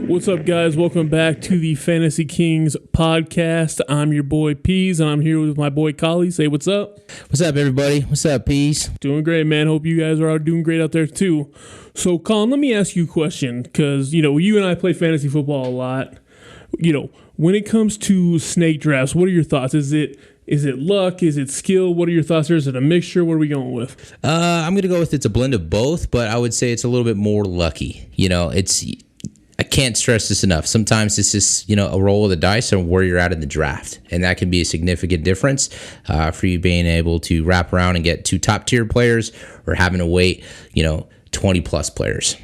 What's up, guys? Welcome back to the Fantasy Kings podcast. I'm your boy Peez, and I'm here with my boy Collin. Say what's up. What's up, everybody? What's up, Peez? Doing great, man. Hope you guys are doing great out there, too. So, Collin, let me ask you a question, because, you and I play fantasy football a lot. When it comes to snake drafts, what are your thoughts? Is it luck? Is it skill? What are your thoughts there? Is it a mixture? What are we going with? I'm going to go with it's a blend of both, but I would say it's a little bit more lucky. I can't stress this enough. Sometimes it's just, a roll of the dice on where you're at in the draft. And that can be a significant difference for you being able to wrap around and get two top-tier players or having to wait, 20-plus players.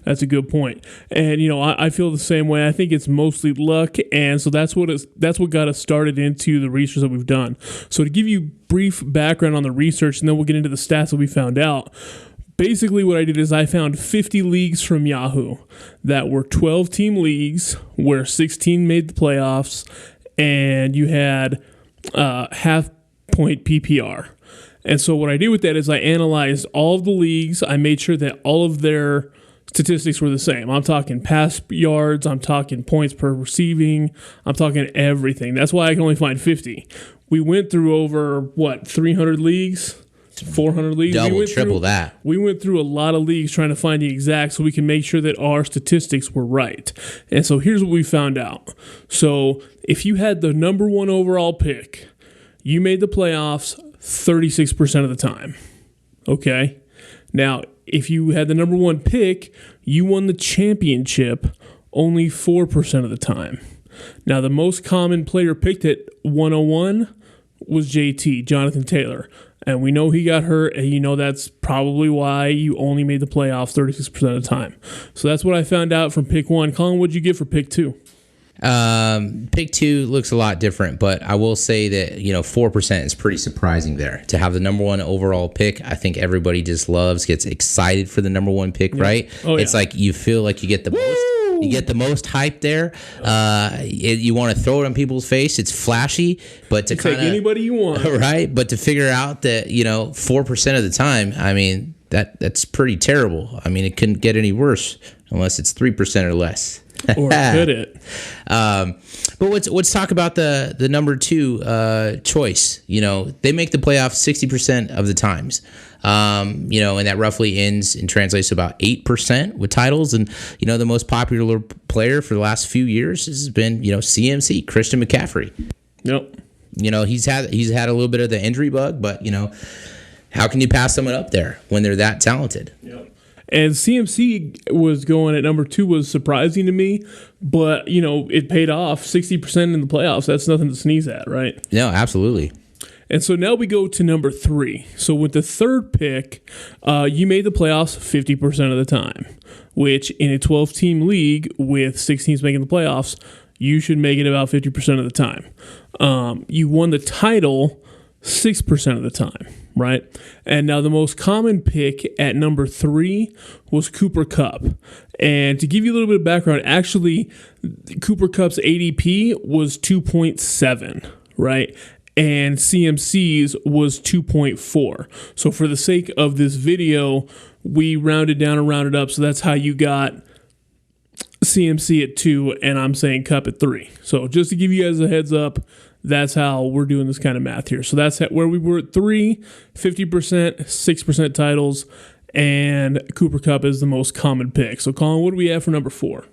That's a good point. And, I feel the same way. I think it's mostly luck. And so that's what got us started into the research that we've done. So to give you brief background on the research, and then we'll get into the stats that we found out. Basically, what I did is I found 50 leagues from Yahoo that were 12-team leagues where 16 made the playoffs, and you had half-point PPR. And so what I did with that is I analyzed all of the leagues. I made sure that all of their statistics were the same. I'm talking pass yards. I'm talking points per receiving. I'm talking everything. That's why I can only find 50. We went through over, 300 leagues? 400 leagues. Triple that. We went through a lot of leagues trying to find the exact so we can make sure that our statistics were right. And so here's what we found out. So if you had the number one overall pick, you made the playoffs 36% of the time. Okay? Now, if you had the number one pick, you won the championship only 4% of the time. Now, the most common player picked at 101 was JT, Jonathan Taylor. And we know he got hurt, and that's probably why you only made the playoffs 36% of the time. So that's what I found out from pick one. Collin, what'd you get for pick two? Pick two looks a lot different, but I will say that, 4% is pretty surprising there. To have the number one overall pick, I think everybody just gets excited for the number one pick, right? Oh, yeah. It's like you feel like you get the most. You get the most hype there. You want to throw it on people's face. It's flashy, but to kind of anybody you want, right? But to figure out that 4% of the time, I mean that's pretty terrible. I mean it couldn't get any worse unless it's 3% or less. Or could it? But let's talk about the number two choice. They make the playoffs 60% of the times. And that roughly ends and translates to about 8% with titles. And, the most popular player for the last few years has been, CMC, Christian McCaffrey. Yep. He's had a little bit of the injury bug, but, how can you pass someone up there when they're that talented? Yep. And CMC was going at number two was surprising to me, but, it paid off 60% in the playoffs. That's nothing to sneeze at, right? No, absolutely. And so now we go to number three. So with the third pick, you made the playoffs 50% of the time, which in a 12-team league with 6 teams making the playoffs, you should make it about 50% of the time. You won the title 6% of the time, right? And now the most common pick at number three was Cooper Kupp. And to give you a little bit of background, actually, Cooper Kupp's ADP was 2.7, right? And CMC's was 2.4. So for the sake of this video, we rounded down and rounded up. So that's how you got CMC at 2, and I'm saying Kupp at 3. So just to give you guys a heads up, that's how we're doing this kind of math here. So that's where we were at 3, 50%, 6% titles, and Cooper Kupp is the most common pick. So Collin, what do we have for number 4?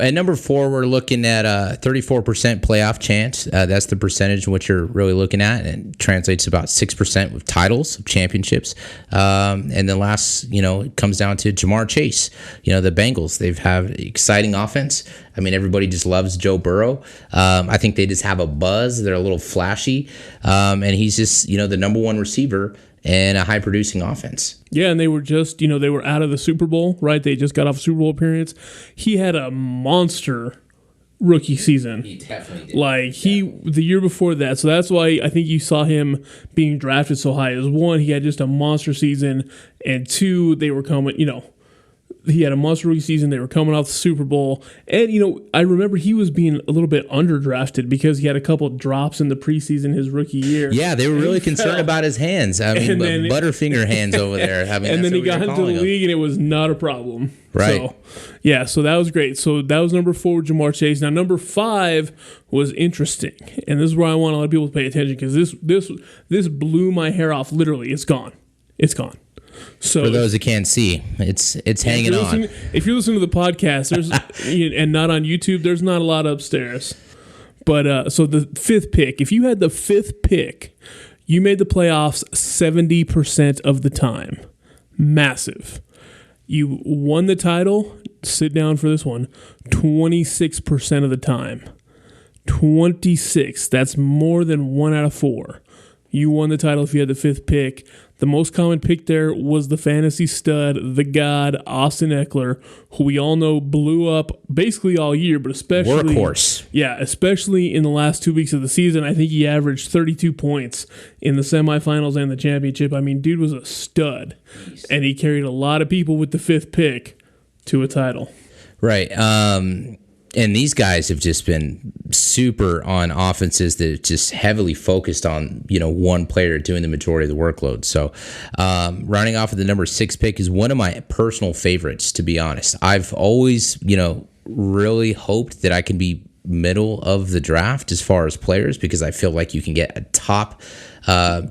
At number 4, we're looking at a 34% playoff chance. That's the percentage in which you're really looking at, and it translates to about 6% with titles, championships. And then last, it comes down to Jamar Chase. The Bengals, they've have exciting offense. I mean, everybody just loves Joe Burrow. I think they just have a buzz. They're a little flashy. And he's just, the number one receiver and a high-producing offense. Yeah, and they were just, they were out of the Super Bowl, right? They just got off a Super Bowl appearance. He had a monster rookie season. He definitely did. The year before that. So that's why I think you saw him being drafted so high. As one, he had just a monster season, and two, they were coming, he had a monster rookie season. They were coming off the Super Bowl. And, I remember he was being a little bit underdrafted because he had a couple drops in the preseason his rookie year. Yeah, they were really concerned about his hands. I mean, Butterfinger hands over there. I mean, and then he got into the league, and it was not a problem. Right. So that was great. So that was number 4, Jamar Chase. Now, number 5 was interesting. And this is where I want a lot of people to pay attention because this blew my hair off. Literally, it's gone. It's gone. So for those that can't see, it's hanging on. If you're listening to the podcast, there's and not on YouTube, there's not a lot upstairs. But so the 5th pick, if you had the 5th pick, you made the playoffs 70% of the time. Massive. You won the title. Sit down for this one. 26% of the time. 26. That's more than 1 out of 4. You won the title if you had the 5th pick. The most common pick there was the fantasy stud, the god, Austin Eckler, who we all know blew up basically all year, but especially... Workhorse. Yeah, especially in the last 2 weeks of the season. I think he averaged 32 points in the semifinals and the championship. I mean, dude was a stud, and he carried a lot of people with the 5th pick to a title. Right. And these guys have just been super on offenses that just heavily focused on, one player doing the majority of the workload. So rounding off with the number 6 pick is one of my personal favorites, to be honest. I've always, really hoped that I can be middle of the draft as far as players because I feel like you can get a top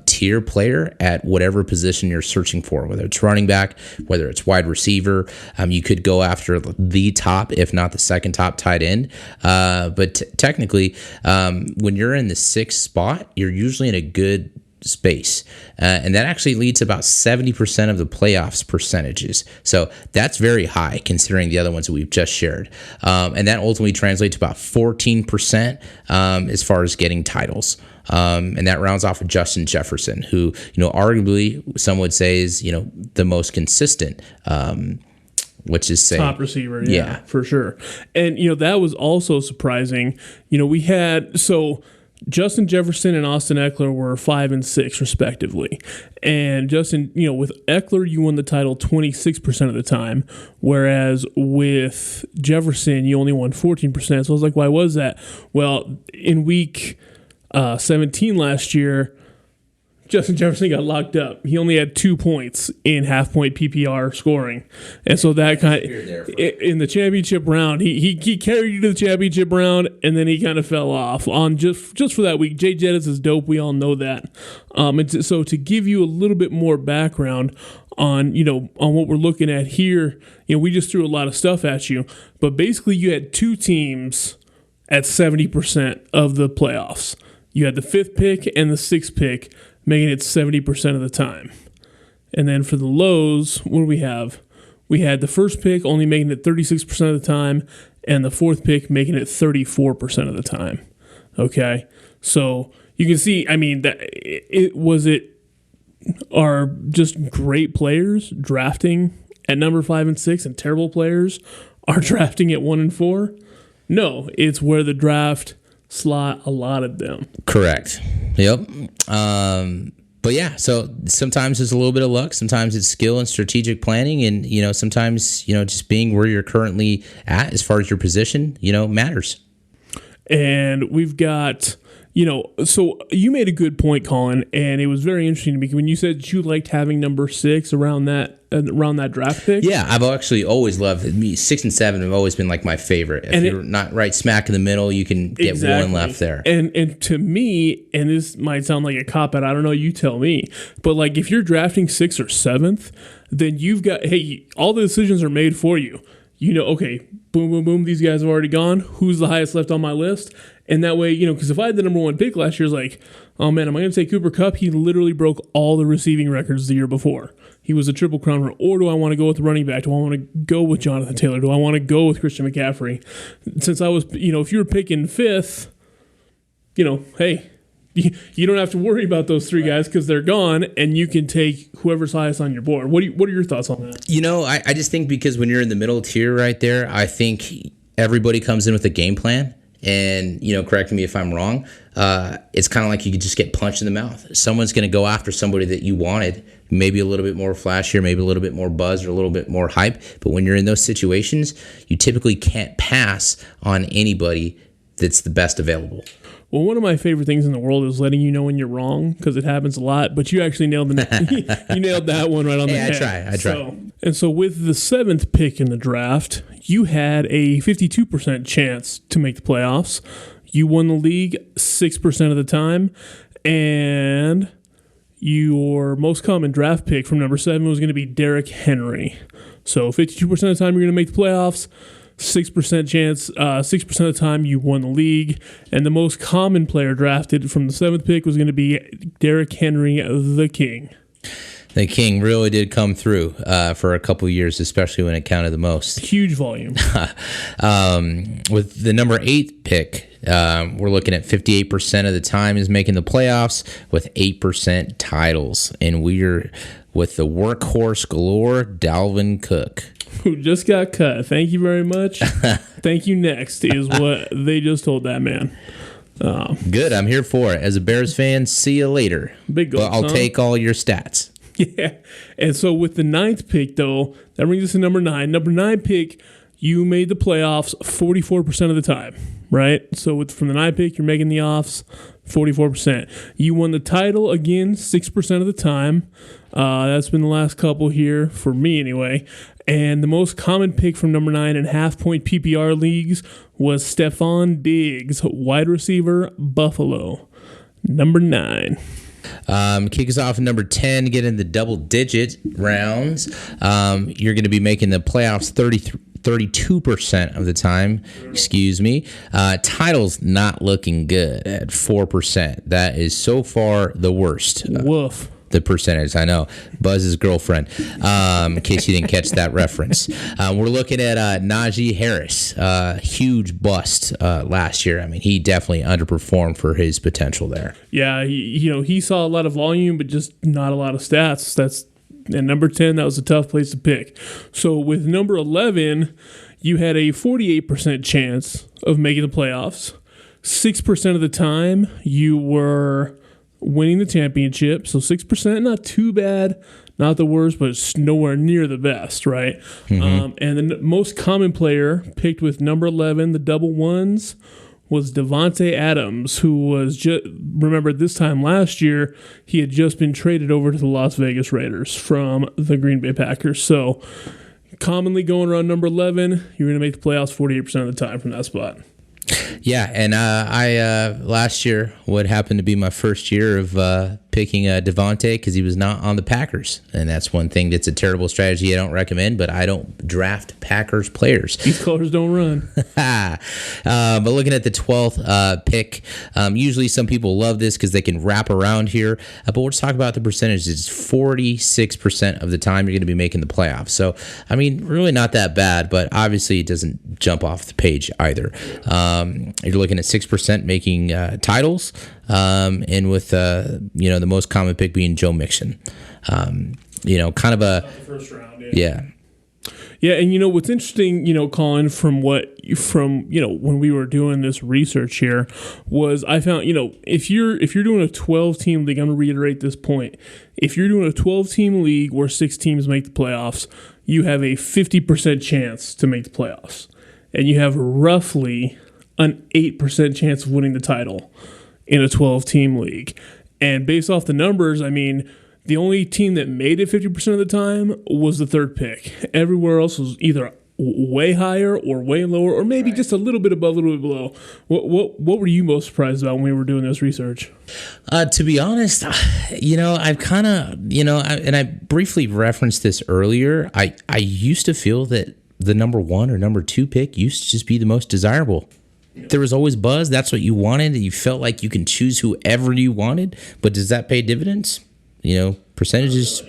tier player at whatever position you're searching for, whether it's running back, whether it's wide receiver. You could go after the top, if not the second top tight end. But technically, when you're in the 6th spot, you're usually in a good space. And that actually leads to about 70% of the playoffs percentages. So that's very high considering the other ones that we've just shared. And that ultimately translates to about 14% as far as getting titles. And that rounds off with Justin Jefferson, who, arguably some would say is, the most consistent, which is say top receiver. Yeah, for sure. And, that was also surprising. We had, Justin Jefferson and Austin Eckler were 5 and 6 respectively. And Justin, with Eckler, you won the title 26% of the time, whereas with Jefferson, you only won 14%. So I was like, why was that? Well, in week 17 last year, Justin Jefferson got locked up. He only had 2 points in half-point PPR scoring. And so that kind of, in the championship round, he carried you to the championship round, and then he kind of fell off on just for that week. Jay Jettis is dope. We all know that. And so to give you a little bit more background on what we're looking at here, we just threw a lot of stuff at you. But basically, you had 2 teams at 70% of the playoffs. You had the 5th pick and the 6th pick, making it 70% of the time. And then for the lows, what do we have? We had the 1st pick only making it 36% of the time, and the 4th pick making it 34% of the time. Okay? So you can see, that are just great players drafting at number 5 and 6, and terrible players are drafting at 1 and 4? No, it's where the draft slot allotted them. Correct. Yep. But yeah, so sometimes it's a little bit of luck. Sometimes it's skill and strategic planning. And, sometimes, just being where you're currently at as far as your position, matters. And we've got, so you made a good point, Collin, and it was very interesting to me when you said you liked having number 6 around that draft pick. Yeah, I've actually always loved it. 6 and 7 have always been like my favorite. If you're not right smack in the middle, you can get one left there. And to me, and this might sound like a cop-out, I don't know, you tell me, but like if you're drafting 6th or 7th, then you've got, all the decisions are made for you. Okay, boom, boom, boom, these guys have already gone. Who's the highest left on my list? And that way, because if I had the number 1 pick last year, it's like, oh man, am I going to take Cooper Kupp? He literally broke all the receiving records the year before. He was a triple crown runner. Or do I want to go with the running back? Do I want to go with Jonathan Taylor? Do I want to go with Christian McCaffrey? Since I was, if you were picking 5th, hey, you don't have to worry about those 3 guys because they're gone, and you can take whoever's highest on your board. What are your thoughts on that? I just think because when you're in the middle tier right there, I think everybody comes in with a game plan. And, correct me if I'm wrong, it's kind of like you could just get punched in the mouth. Someone's going to go after somebody that you wanted maybe a little bit more flashier, maybe a little bit more buzz or a little bit more hype. But when you're in those situations, you typically can't pass on anybody that's the best available. Well, one of my favorite things in the world is letting you know when you're wrong, because it happens a lot. But you actually nailed you nailed that one right on the head. I try. So with the 7th pick in the draft, you had a 52% chance to make the playoffs. You won the league 6% of the time, and your most common draft pick from number 7 was going to be Derrick Henry. So 52% of the time you're going to make the playoffs. 6% chance, 6% of the time you won the league. And the most common player drafted from the 7th pick was going to be Derrick Henry, the King. The King really did come through for a couple of years, especially when it counted the most. Huge volume. With the number 8 pick, we're looking at 58% of the time is making the playoffs with 8% titles. And we're with the workhorse galore, Dalvin Cook. Who just got cut. Thank you very much. Thank you next is what they just told that man. Good. I'm here for it. As a Bears fan, see you later. Big goal. But I'll take all your stats. Yeah. And so with the 9th pick, though, that brings us to number 9. Number 9 pick, you made the playoffs 44% of the time, right? So from the 9th pick, you're making the offs 44%. You won the title again 6% of the time. That's been the last couple here, for me anyway. And the most common pick from number 9 in half-point PPR leagues was Stephon Diggs, wide receiver, Buffalo. Number 9. Kick us off at number 10, get in the double-digit rounds. You're going to be making the playoffs 32% of the time. Title's not looking good at 4%. That is so far the worst. Woof. The percentage, I know. Buzz's girlfriend, in case you didn't catch that reference. We're looking at Najee Harris, huge bust last year. I mean, he definitely underperformed for his potential there. Yeah, he saw a lot of volume, but just not a lot of stats. And number 10, that was a tough place to pick. So with number 11, you had a 48% chance of making the playoffs. 6% of the time, you were winning the championship. So 6%, not too bad, not the worst, but it's nowhere near the best, right? Mm-hmm. And the most common player picked with number 11, the double ones, was Devontae Adams, who was remember this time last year, he had just been traded over to the Las Vegas Raiders from the Green Bay Packers. So commonly going around number 11, you're going to make the playoffs 48% of the time from that spot. Yeah, and I last year, what happened to be my first year of picking Devontae because he was not on the Packers, and that's one thing that's a terrible strategy I don't recommend, but I don't draft Packers players. These colors don't run. But looking at the 12th pick, usually some people love this because they can wrap around here, but let's talk about the percentages. 46% of the time you're going to be making the playoffs. So, I mean, really not that bad, but obviously it doesn't jump off the page either. You're looking at 6% making titles, and with the most common pick being Joe Mixon. Kind of a first round. Yeah. Yeah, and what's interesting, Collin, from when we were doing this research here, was I found, if you're doing a 12-team league, I'm gonna reiterate this point. If you're doing a 12-team league where 6 teams make the playoffs, you have a 50% chance to make the playoffs, and you have roughly an 8% chance of winning the title in a 12-team league. And based off the numbers, I mean, the only team that made it 50% of the time was the 3rd pick. Everywhere else was either way higher or way lower, or maybe just a little bit above, a little bit below. What were you most surprised about when we were doing this research? To be honest, I've kind of, and I briefly referenced this earlier. I used to feel that the number 1 or number 2 pick used to just be the most desirable. There was always buzz. That's what you wanted. You felt like you can choose whoever you wanted. But does that pay dividends? Percentages.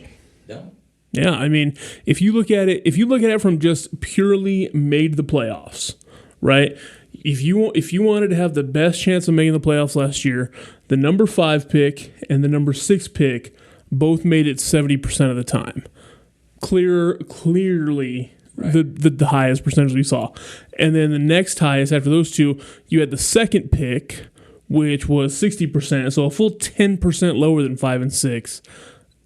No. Yeah, I mean, if you look at it from just purely made the playoffs, right? If you wanted to have the best chance of making the playoffs last year, the number 5 pick and the number 6 pick both made it 70% of the time. Clearly. Right. The highest percentage we saw. And then the next highest after those two, you had the 2nd pick, which was 60%, so a full 10% lower than 5 and 6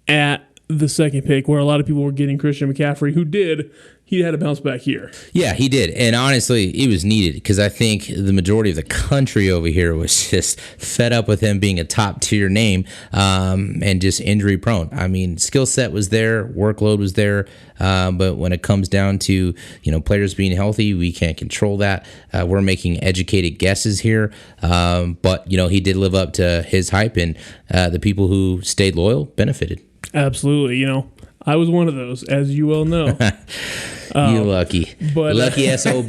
at the second pick, where a lot of people were getting Christian McCaffrey, who did. He had a bounce back year. Yeah, he did. And honestly, it was needed because I think the majority of the country over here was just fed up with him being a top tier name and just injury prone. I mean, skill set was there, workload was there. But when it comes down to, players being healthy, we can't control that. We're making educated guesses here. But he did live up to his hype, and the people who stayed loyal benefited. Absolutely. I was one of those, as you well know. You lucky. Lucky SOB.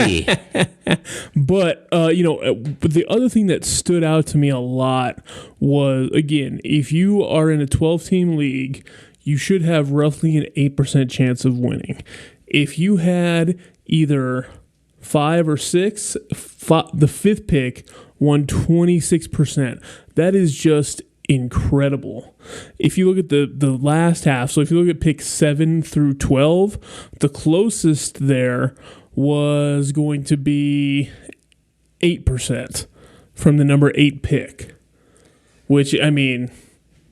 But, but the other thing that stood out to me a lot was, again, if you are in a 12-team league, you should have roughly an 8% chance of winning. If you had either 5 or 6, the fifth pick won 26%. That is just incredible. If you look at the last half, so if you look at pick 7 through 12, the closest there was going to be 8% from the number 8 pick, which, I mean,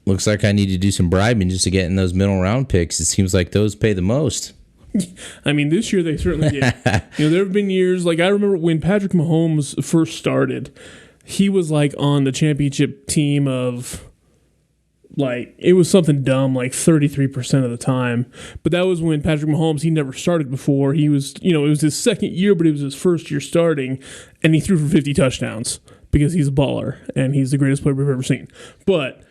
looks like I need to do some bribing just to get in those middle round picks. It seems like those pay the most. I mean, this year they certainly did. There have been years, like I remember when Patrick Mahomes first started, he was like on the championship team of, like, it was something dumb, like 33% of the time. But that was when Patrick Mahomes, he never started before. He was, it was his second year, but it was his first year starting, and he threw for 50 touchdowns because he's a baller and he's the greatest player we've ever seen. But,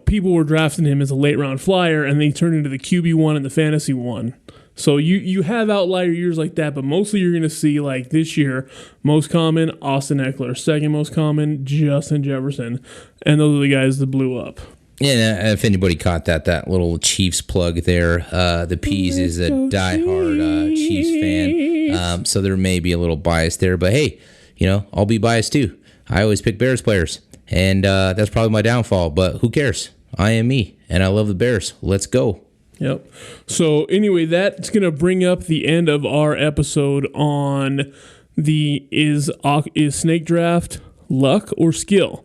people were drafting him as a late round flyer, and then he turned into the QB1 and the fantasy one. So you have outlier years like that, but mostly you're going to see, like this year, most common, Austin Eckler. Second most common, Justin Jefferson. And those are the guys that blew up. Yeah, if anybody caught that little Chiefs plug there, the Peez is a diehard Chiefs fan. So there may be a little bias there. But hey, I'll be biased too. I always pick Bears players. And that's probably my downfall. But who cares? I am me, and I love the Bears. Let's go. Yep. So anyway, that's going to bring up the end of our episode on the is snake draft luck or skill.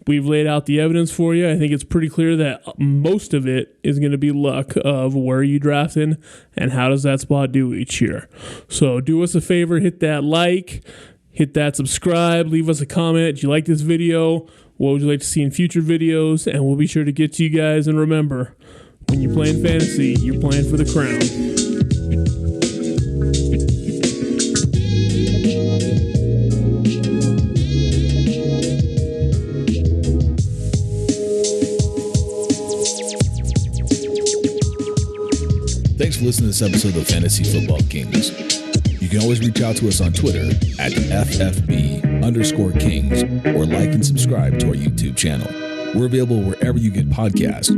We've laid out the evidence for you. I think it's pretty clear that most of it is going to be luck of where you drafted and how does that spot do each year. So do us a favor, hit that like, hit that subscribe, leave us a comment. Do you like this video? What would you like to see in future videos? And we'll be sure to get to you guys. And remember, when you're playing fantasy, you're playing for the crown. Thanks for listening to this episode of Fantasy Football Kings. You can always reach out to us on Twitter at FFB_Kings or like and subscribe to our YouTube channel. We're available wherever you get podcasts.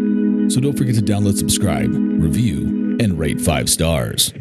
So don't forget to download, subscribe, review, and rate 5 stars.